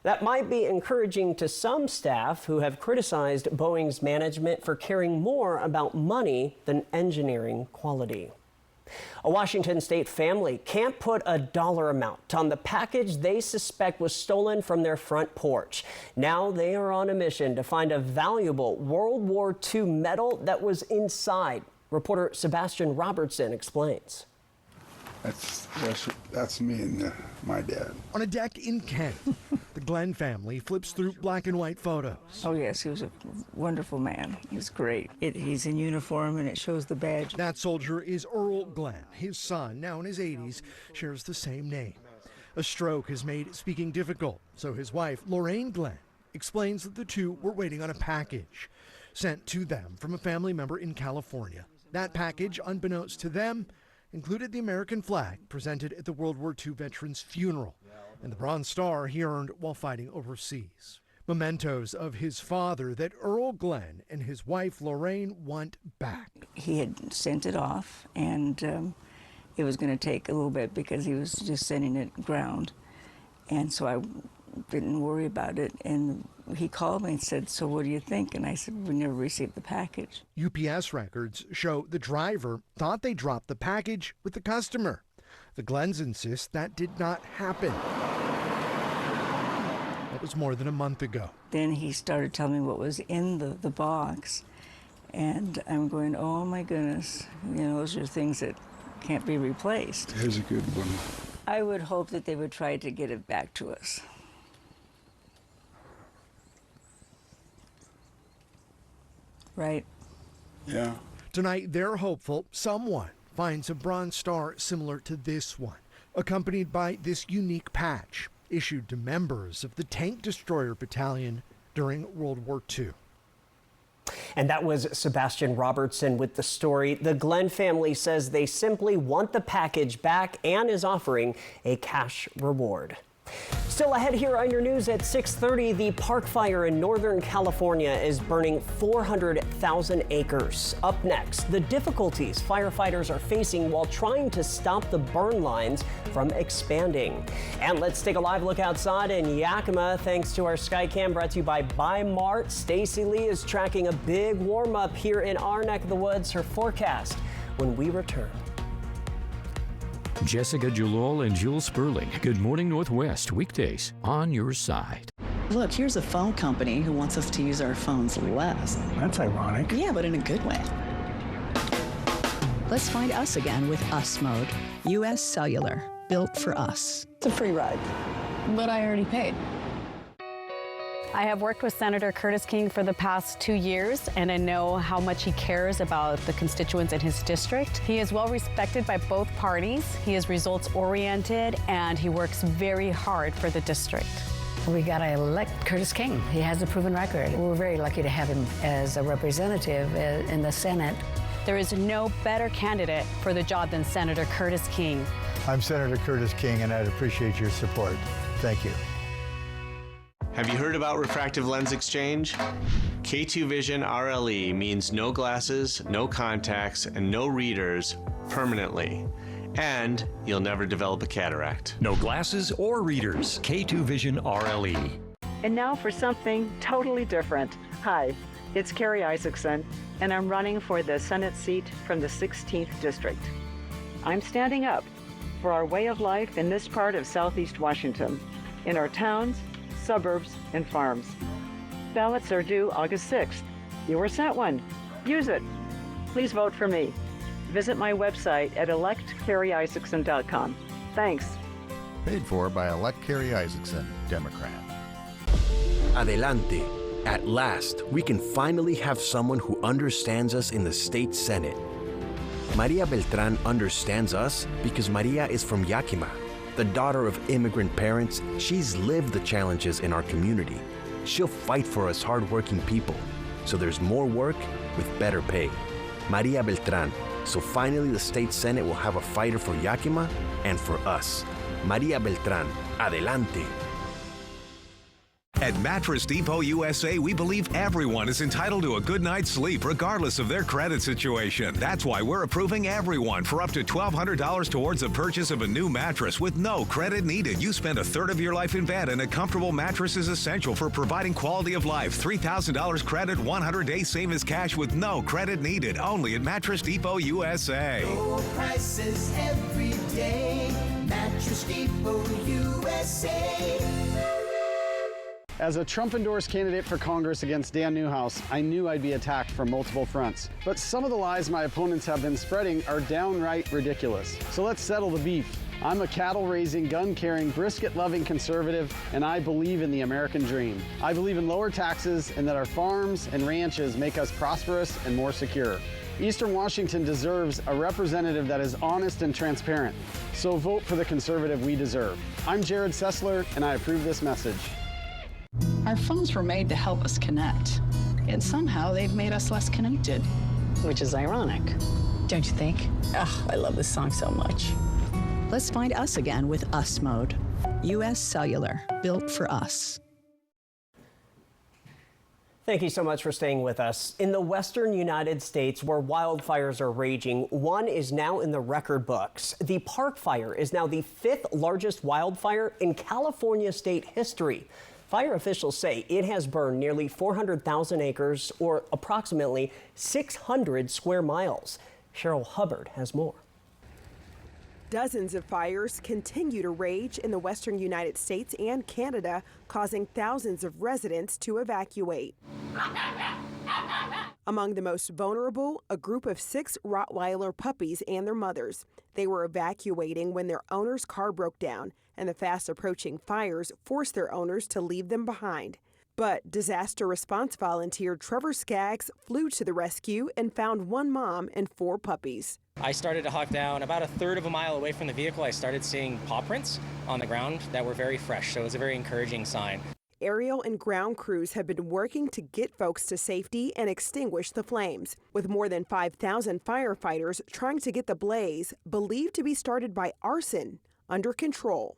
That might be encouraging to some staff who have criticized Boeing's management for caring more about money than engineering quality. A Washington state family can't put a dollar amount on the package they suspect was stolen from their front porch. Now they are on a mission to find a valuable World War II medal that was inside. Reporter Sebastian Robertson explains. That's me and my dad. On a deck in Kent, the Glenn family flips through black and white photos. Oh yes, he was a wonderful man. He was great. He's in uniform and it shows the badge. That soldier is Earl Glenn. His son, now in his 80s, shares the same name. A stroke has made speaking difficult, so his wife, Lorraine Glenn, explains that the two were waiting on a package sent to them from a family member in California. That package, unbeknownst to them, included the American flag presented at the World War II veteran's funeral and the Bronze Star he earned while fighting overseas. Mementos of his father that Earl Glenn and his wife Lorraine want back. He had sent it off and it was going to take a little bit because he was just sending it ground. And so I didn't worry about it. And he called me and said, "So what do you think?" And I said, "We never received the package." UPS records show the driver thought they dropped the package with the customer. The Glenns insist that did not happen. That was more than a month ago. Then he started telling me what was in the box. And I'm going, oh my goodness, those are things that can't be replaced. Here's a good one. I would hope that they would try to get it back to us. Right? Yeah. Tonight, they're hopeful someone finds a Bronze Star similar to this one, accompanied by this unique patch issued to members of the Tank Destroyer Battalion during World War II. And that was Sebastian Robertson with the story. The Glenn family says they simply want the package back and is offering a cash reward. Still ahead here on your news at 6:30, the park fire in Northern California is burning 400,000 acres. Up next, the difficulties firefighters are facing while trying to stop the burn lines from expanding. And let's take a live look outside in Yakima thanks to our Skycam brought to you by Mart. Stacy Lee is tracking a big warm up here in our neck of the woods. Her forecast when we return. Jessica Julol and Jules Sperling. Good Morning Northwest, weekdays on your side. Look, here's a phone company who wants us to use our phones less. That's ironic. Yeah, but in a good way. Let's find us again with Us Mode. U.S. Cellular, built for us. It's a free ride. But I already paid. I have worked with Senator Curtis King for the past 2 years, and I know how much he cares about the constituents in his district. He is well respected by both parties. He is results-oriented, and he works very hard for the district. We got to elect Curtis King. He has a proven record. We're very lucky to have him as a representative in the Senate. There is no better candidate for the job than Senator Curtis King. I'm Senator Curtis King, and I'd appreciate your support. Thank you. Have you heard about refractive lens exchange? K2 Vision RLE means no glasses, no contacts, and no readers permanently. And you'll never develop a cataract. No glasses or readers. K2 Vision RLE. And now for something totally different. Hi, it's Carrie Isaacson, and I'm running for the Senate seat from the 16th District. I'm standing up for our way of life in this part of Southeast Washington, in our towns, suburbs, and farms. Ballots are due August 6th. You were sent one. Use it. Please vote for me. Visit my website at electcarryisaacson.com. Thanks. Paid for by Elect Carrie Isaacson, Democrat. Adelante. At last, we can finally have someone who understands us in the state Senate. Maria Beltran understands us because Maria is from Yakima. The daughter of immigrant parents, she's lived the challenges in our community. She'll fight for us hardworking people, so there's more work with better pay. Maria Beltran, so finally the state Senate will have a fighter for Yakima and for us. Maria Beltran, adelante. At Mattress Depot USA, we believe everyone is entitled to a good night's sleep regardless of their credit situation. That's why we're approving everyone for up to $1,200 towards the purchase of a new mattress with no credit needed. You spend a third of your life in bed, and a comfortable mattress is essential for providing quality of life. $3,000 credit, 100-day same as cash with no credit needed. Only at Mattress Depot USA. Low prices every day. Mattress Depot USA. As a Trump-endorsed candidate for Congress against Dan Newhouse, I knew I'd be attacked from multiple fronts. But some of the lies my opponents have been spreading are downright ridiculous. So let's settle the beef. I'm a cattle-raising, gun-carrying, brisket-loving conservative, and I believe in the American dream. I believe in lower taxes and that our farms and ranches make us prosperous and more secure. Eastern Washington deserves a representative that is honest and transparent. So vote for the conservative we deserve. I'm Jared Sessler, and I approve this message. Our phones were made to help us connect, and somehow they've made us less connected. Which is ironic. Don't you think? Oh, I love this song so much. Let's find us again with Us Mode. U.S. Cellular, built for us. Thank you so much for staying with us. In the western United States, where wildfires are raging, one is now in the record books. The Park Fire is now the 5th largest wildfire in California state history. Fire officials say it has burned nearly 400,000 acres, or approximately 600 square miles. Cheryl Hubbard has more. Dozens of fires continue to rage in the western United States and Canada, causing thousands of residents to evacuate. Among the most vulnerable, a group of 6 Rottweiler puppies and their mothers. They were evacuating when their owner's car broke down, and the fast-approaching fires forced their owners to leave them behind. But disaster response volunteer Trevor Skaggs flew to the rescue and found one mom and 4 puppies. I started to hike down about a third of a mile away from the vehicle. I started seeing paw prints on the ground that were very fresh, so it was a very encouraging sign. Aerial and ground crews have been working to get folks to safety and extinguish the flames, with more than 5,000 firefighters trying to get the blaze, believed to be started by arson, under control.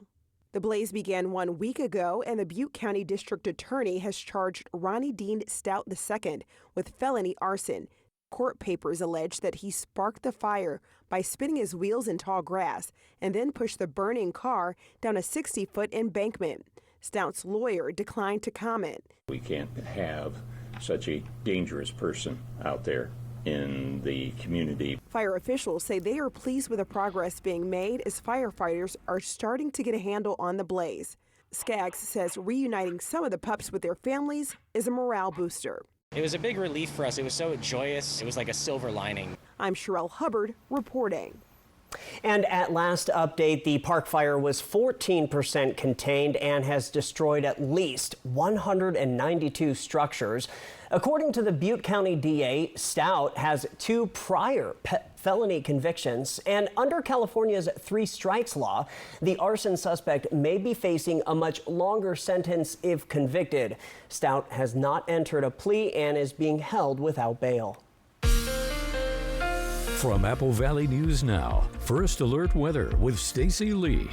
The blaze began 1 week ago, and the Butte County District Attorney has charged Ronnie Dean Stout II with felony arson. Court papers allege that he sparked the fire by spinning his wheels in tall grass and then pushed the burning car down a 60-foot embankment. Stout's lawyer declined to comment. We can't have such a dangerous person out there in the community. Fire officials say they are pleased with the progress being made as firefighters are starting to get a handle on the blaze. Skaggs says reuniting some of the pups with their families is a morale booster. It was a big relief for us. It was so joyous. It was like a silver lining. I'm Cheryl Hubbard reporting. And at last update, the Park Fire was 14% contained and has destroyed at least 192 structures. According to the Butte County DA, Stout has 2 prior felony convictions, and under California's 3 strikes law, the arson suspect may be facing a much longer sentence if convicted. Stout has not entered a plea and is being held without bail. From Apple Valley News Now, First Alert Weather with Stacy Lee.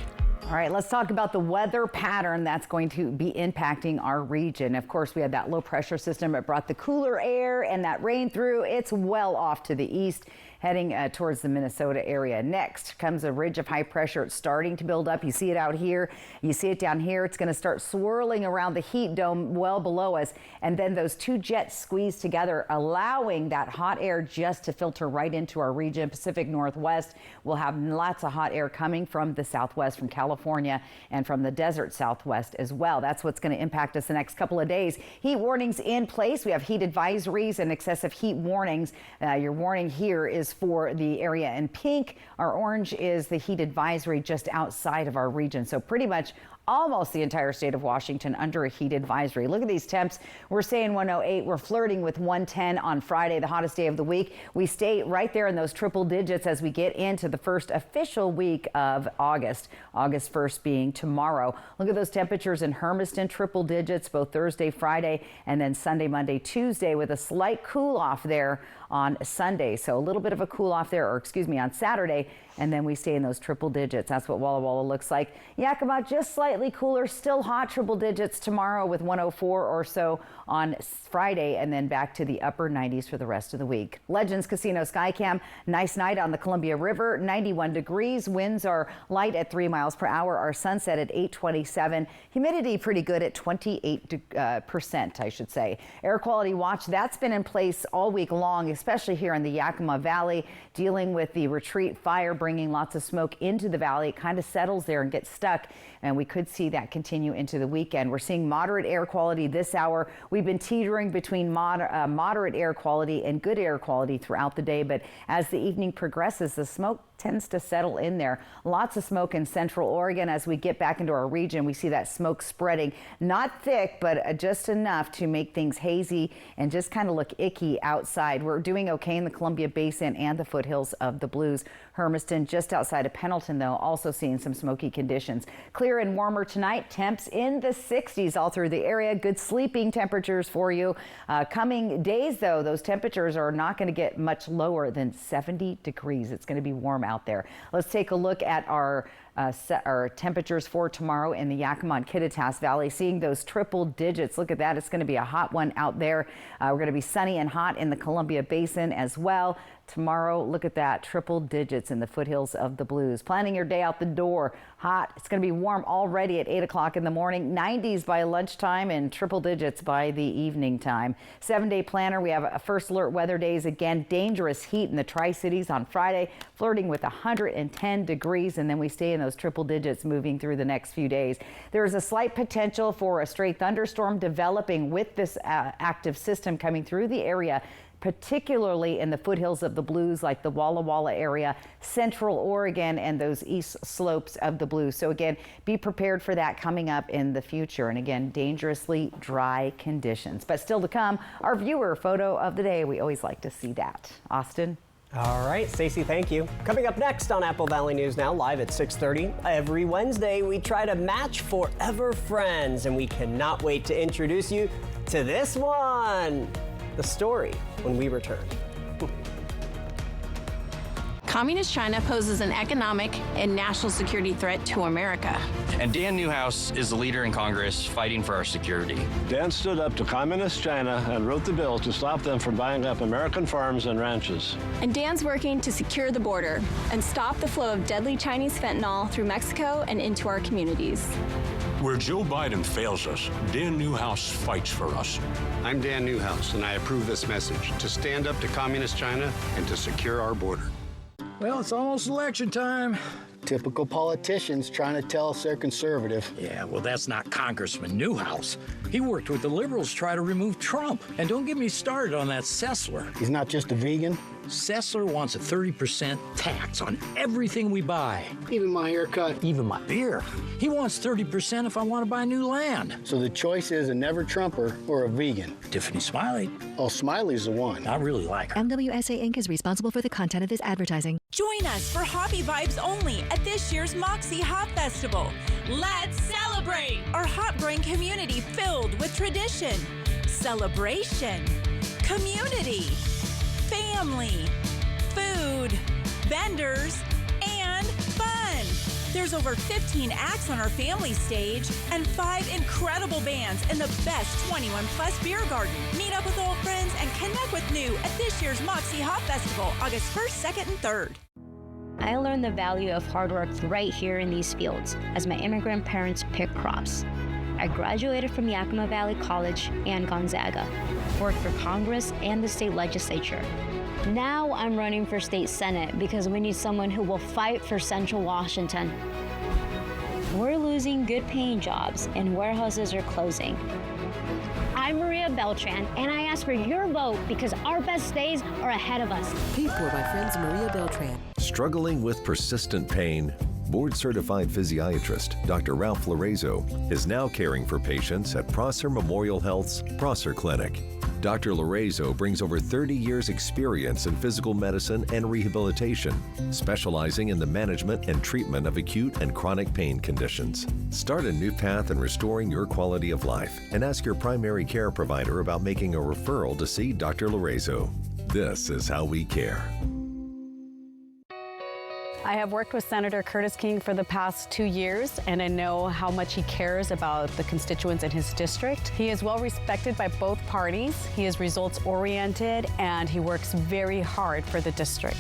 All right, let's talk about the weather pattern that's going to be impacting our region. Of course, we had that low pressure system. It brought the cooler air and that rain through. It's well off to the east. heading towards the Minnesota area. Next comes a ridge of high pressure. It's starting to build up. You see it out here. You see it down here. It's going to start swirling around the heat dome well below us. And then those two jets squeeze together, allowing that hot air just to filter right into our region. Pacific Northwest will have lots of hot air coming from the southwest, from California, and from the desert southwest as well. That's what's going to impact us the next couple of days. Heat warnings in place. We have heat advisories and excessive heat warnings. Your warning here is for the area in pink. Our orange is the heat advisory just outside of our region. So pretty much almost the entire state of Washington under a heat advisory. Look at these temps. We're saying 108. We're flirting with 110 on Friday, the hottest day of the week. We stay right there in those triple digits as we get into the first official week of August. August 1st being tomorrow. Look at those temperatures in Hermiston, triple digits, both Thursday, Friday, and then Sunday, Monday, Tuesday, with a slight cool off there on Sunday. So a little bit of a cool off there, or excuse me, on Saturday, and then we stay in those triple digits. That's what Walla Walla looks like. Yakima just slightly cooler, still hot triple digits tomorrow with 104 or so on Friday, and then back to the upper 90s for the rest of the week. Legends Casino Skycam, nice night on the Columbia River, 91 degrees. Winds are light at 3 miles per hour. Our sunset at 8:27. Humidity pretty good at 28%, I should say. Air quality watch, that's been in place all week long, especially here in the Yakima Valley, dealing with the retreat fire, bringing lots of smoke into the valley. It kind of settles there and gets stuck, and we could see that continue into the weekend. We're seeing moderate air quality this hour. We've been teetering between moderate air quality and good air quality throughout the day, but as the evening progresses, the smoke tends to settle in there. Lots of smoke in central Oregon. As we get back into our region, we see that smoke spreading, not thick, but just enough to make things hazy and just kind of look icky outside. We're doing okay in the Columbia Basin and the foothills of the Blues. Hermiston, just outside of Pendleton, though, also seeing some smoky conditions. Clear and warmer tonight. Temps in the 60s all through the area. Good sleeping temperatures for you. Coming days, though, those temperatures are not going to get much lower than 70 degrees. It's going to be warm out there. Let's take a look at our temperatures for tomorrow in the Yakima and Kittitas Valley, seeing those triple digits. Look at that. It's going to be a hot one out there. We're going to be sunny and hot in the Columbia Basin as well. Tomorrow, look at that, triple digits in the foothills of the Blues. Planning your day out the door, hot. It's going to be warm already at 8 o'clock in the morning, 90s by lunchtime, and triple digits by the evening time. 7-day planner, we have a first alert weather days. Again, dangerous heat in the Tri-Cities on Friday, flirting with 110 degrees, and then we stay in those triple digits moving through the next few days. There is a slight potential for a stray thunderstorm developing with this active system coming through the area, particularly in the foothills of the Blues, like the Walla Walla area, central Oregon, and those east slopes of the Blues. So again, be prepared for that coming up in the future. And again, dangerously dry conditions. But still to come, our viewer photo of the day. We always like to see that. Austin? All right, Stacey, thank you. Coming up next on Apple Valley News Now, live at 6:30. Every Wednesday, we try to match forever friends, and we cannot wait to introduce you to this one. The story when we return. Communist China poses an economic and national security threat to America. And Dan Newhouse is the leader in Congress fighting for our security. Dan stood up to Communist China and wrote the bill to stop them from buying up American farms and ranches. And Dan's working to secure the border and stop the flow of deadly Chinese fentanyl through Mexico and into our communities. Where Joe Biden fails us, Dan Newhouse fights for us. I'm Dan Newhouse, and I approve this message to stand up to Communist China and to secure our border. Well, it's almost election time. Typical politicians trying to tell us they're conservative. Yeah, well, that's not Congressman Newhouse. He worked with the liberals to try to remove Trump. And don't get me started on that Sessler. He's not just a vegan. Sessler wants a 30% tax on everything we buy. Even my haircut. Even my beer. He wants 30% if I want to buy new land. So the choice is a never-Trumper or a vegan. Tiffany Smiley. Oh, Smiley's the one. I really like her. MWSA Inc. is responsible for the content of this advertising. Join us for Hoppy Vibes only at this year's Moxie Hop Festival. Let's celebrate our hop growing community filled with tradition, celebration, community, family, food, vendors, and fun. There's over 15 acts on our family stage and 5 incredible bands in the best 21-plus beer garden. Meet up with old friends and connect with new at this year's Moxie Hop Festival, August 1st, 2nd, and 3rd. I learned the value of hard work right here in these fields as my immigrant parents pick crops. I graduated from Yakima Valley College and Gonzaga, worked for Congress and the state legislature. Now I'm running for state senate because we need someone who will fight for Central Washington. We're losing good paying jobs and warehouses are closing. I'm Maria Beltran, and I ask for your vote because our best days are ahead of us. Paid for by friends Maria Beltran. Struggling with persistent pain? Board-certified physiatrist Dr. Ralph Lorenzo is now caring for patients at Prosser Memorial Health's Prosser Clinic. Dr. Lorenzo brings over 30 years' experience in physical medicine and rehabilitation, specializing in the management and treatment of acute and chronic pain conditions. Start a new path in restoring your quality of life and ask your primary care provider about making a referral to see Dr. Lorenzo. This is how we care. I have worked with Senator Curtis King for the past 2 years, and I know how much he cares about the constituents in his district. He is well respected by both parties. He is results-oriented, and he works very hard for the district.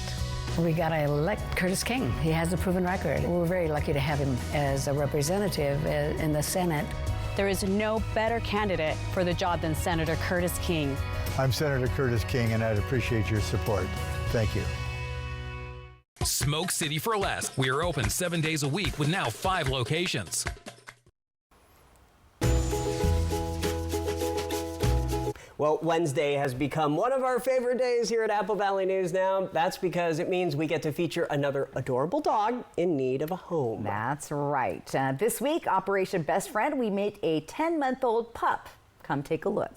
We got to elect Curtis King. He has a proven record. We're very lucky to have him as a representative in the Senate. There is no better candidate for the job than Senator Curtis King. I'm Senator Curtis King, and I'd appreciate your support. Thank you. Smoke City for Less. We are open 7 days a week with now 5 locations. Well, Wednesday has become one of our favorite days here at Apple Valley News now. That's because it means we get to feature another adorable dog in need of a home. That's right. This week, Operation Best Friend, we made a 10-month-old pup. Come take a look.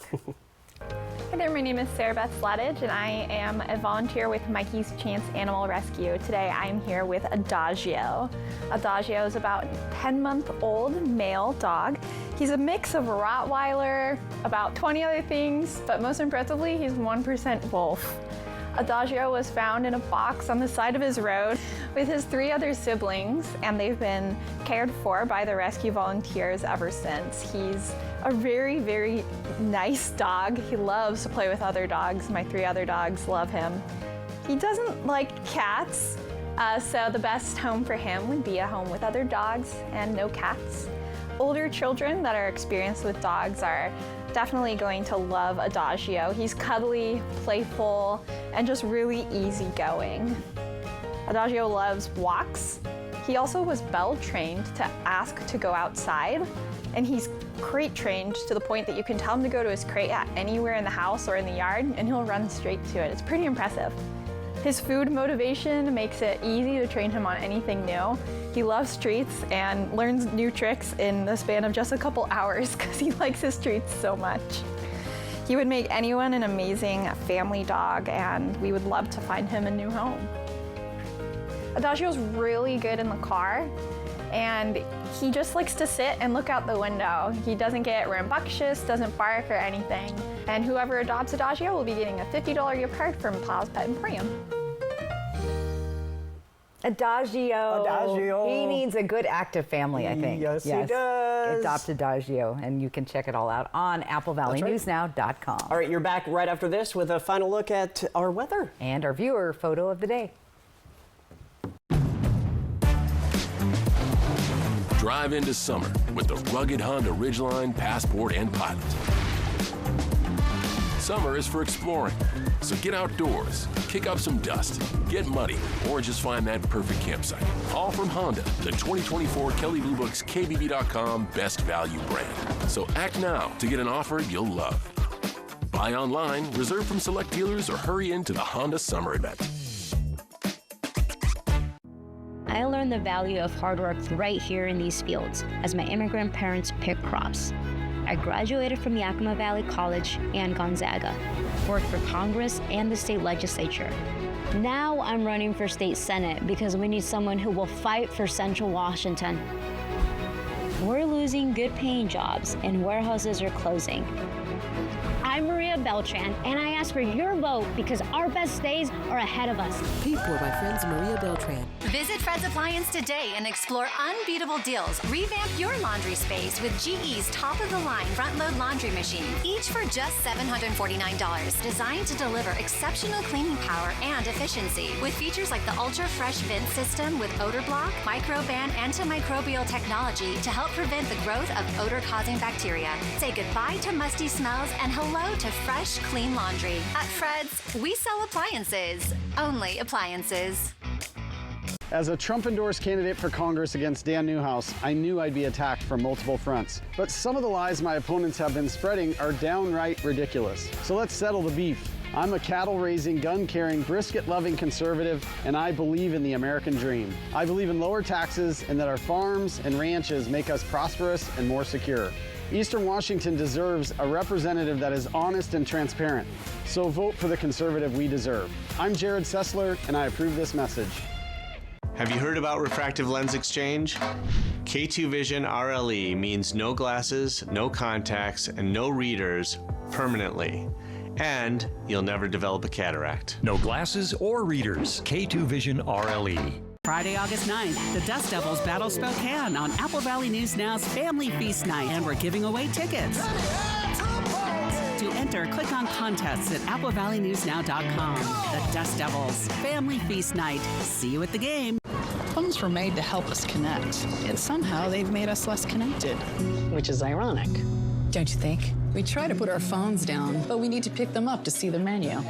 Hi there, my name is Sarah Beth Slattage, and I am a volunteer with Mikey's Chance Animal Rescue. Today I'm here with Adagio. Adagio is about a 10-month-old male dog. He's a mix of Rottweiler, about 20 other things, but most impressively, he's 1% wolf. Adagio was found in a box on the side of his road with his 3 other siblings, and they've been cared for by the rescue volunteers ever since. He's a very, very nice dog. He loves to play with other dogs. My 3 other dogs love him. He doesn't like cats, so the best home for him would be a home with other dogs and no cats. Older children that are experienced with dogs are definitely going to love Adagio. He's cuddly, playful, and just really easygoing. Adagio loves walks. He also was bell trained to ask to go outside, and he's crate trained to the point that you can tell him to go to his crate at anywhere in the house or in the yard, and he'll run straight to it. It's pretty impressive. His food motivation makes it easy to train him on anything new. He loves treats and learns new tricks in the span of just a couple hours because he likes his treats so much. He would make anyone an amazing family dog, and we would love to find him a new home. Adagio's really good in the car, and he just likes to sit and look out the window. He doesn't get rambunctious, doesn't bark or anything. And whoever adopts Adagio will be getting a $50 gift card from Paws Pet Emporium. Adagio. He needs a good active family, I think. Yes, he does. Adopt Adagio, and you can check it all out on AppleValleyNewsNow.com. All right, you're back right after this with a final look at our weather. And our viewer photo of the day. Drive into summer with the rugged Honda Ridgeline, Passport, and Pilot. Summer is for exploring, so get outdoors, kick up some dust, get muddy, or just find that perfect campsite. All from Honda, the 2024 Kelley Blue Book's KBB.com Best Value brand. So act now to get an offer you'll love. Buy online, reserve from select dealers, or hurry into the Honda Summer Event. I learned the value of hard work right here in these fields as my immigrant parents pick crops. I graduated from Yakima Valley College and Gonzaga, worked for Congress and the state legislature. Now I'm running for state senate because we need someone who will fight for Central Washington. We're losing good paying jobs and warehouses are closing. I'm Maria Beltran, and I ask for your vote because our best days are ahead of us. Paid for by friends Maria Beltran. Visit Fred's Appliance today and explore unbeatable deals. Revamp your laundry space with GE's top-of-the-line front-load laundry machine, each for just $749. Designed to deliver exceptional cleaning power and efficiency. With features like the ultra-fresh vent system with odor block, microban antimicrobial technology to help prevent the growth of odor-causing bacteria. Say goodbye to musty smells and hello to fresh, clean laundry. At Fred's, we sell appliances. Only appliances. As a Trump-endorsed candidate for Congress against Dan Newhouse, I knew I'd be attacked from multiple fronts. But some of the lies my opponents have been spreading are downright ridiculous. So let's settle the beef. I'm a cattle-raising, gun-carrying, brisket-loving conservative, and I believe in the American dream. I believe in lower taxes and that our farms and ranches make us prosperous and more secure. Eastern Washington deserves a representative that is honest and transparent. So vote for the conservative we deserve. I'm Jared Sessler, and I approve this message. Have you heard about refractive lens exchange? K2 Vision RLE means no glasses, no contacts, and no readers permanently. And you'll never develop a cataract. No glasses or readers. K2 Vision RLE. Friday, August 9th, the Dust Devils battle Spokane on Apple Valley News Now's Family Feast Night, and we're giving away tickets. To enter, click on contests at applevalleyNewsNow.com. The Dust Devils Family Feast Night. See you at the game. Phones were made to help us connect, yet somehow they've made us less connected. Which is ironic. Don't you think? We try to put our phones down, but we need to pick them up to see the menu.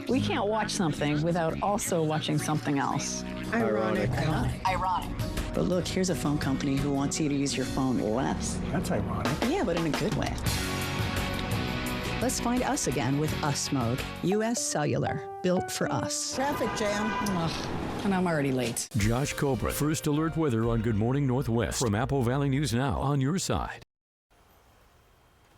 We can't watch something without also watching something else. Ironic. Ironic. But look, here's a phone company who wants you to use your phone less. That's ironic. Yeah, but in a good way. Let's find us again with Us Mode. U.S. Cellular, built for us. Traffic jam. And I'm already late. Josh Cobra, First Alert Weather on Good Morning Northwest from Apple Valley News Now, on your side.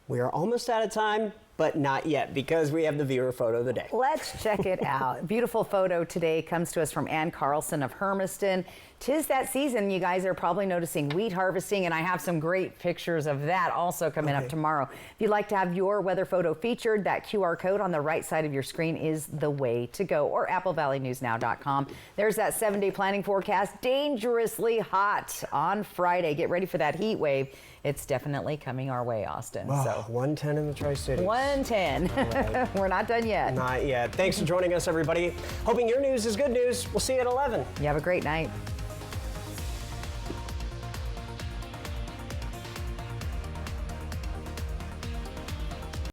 We are almost out of time, but not yet, because we have the viewer photo of the day. Let's check it out. Beautiful photo today comes to us from Ann Carlson of Hermiston. 'Tis that season. You guys are probably noticing wheat harvesting, and I have some great pictures of that also coming up tomorrow. If you'd like to have your weather photo featured, that QR code on the right side of your screen is the way to go, or applevalleyNewsNow.com. There's that 7-day planning forecast. Dangerously hot on Friday. Get ready for that heat wave. It's definitely coming our way, Austin. Oh, so 110 in the Tri-Cities. 110. Right. We're not done yet. Not yet. Thanks for joining us, everybody. Hoping your news is good news. We'll see you at 11. You have a great night.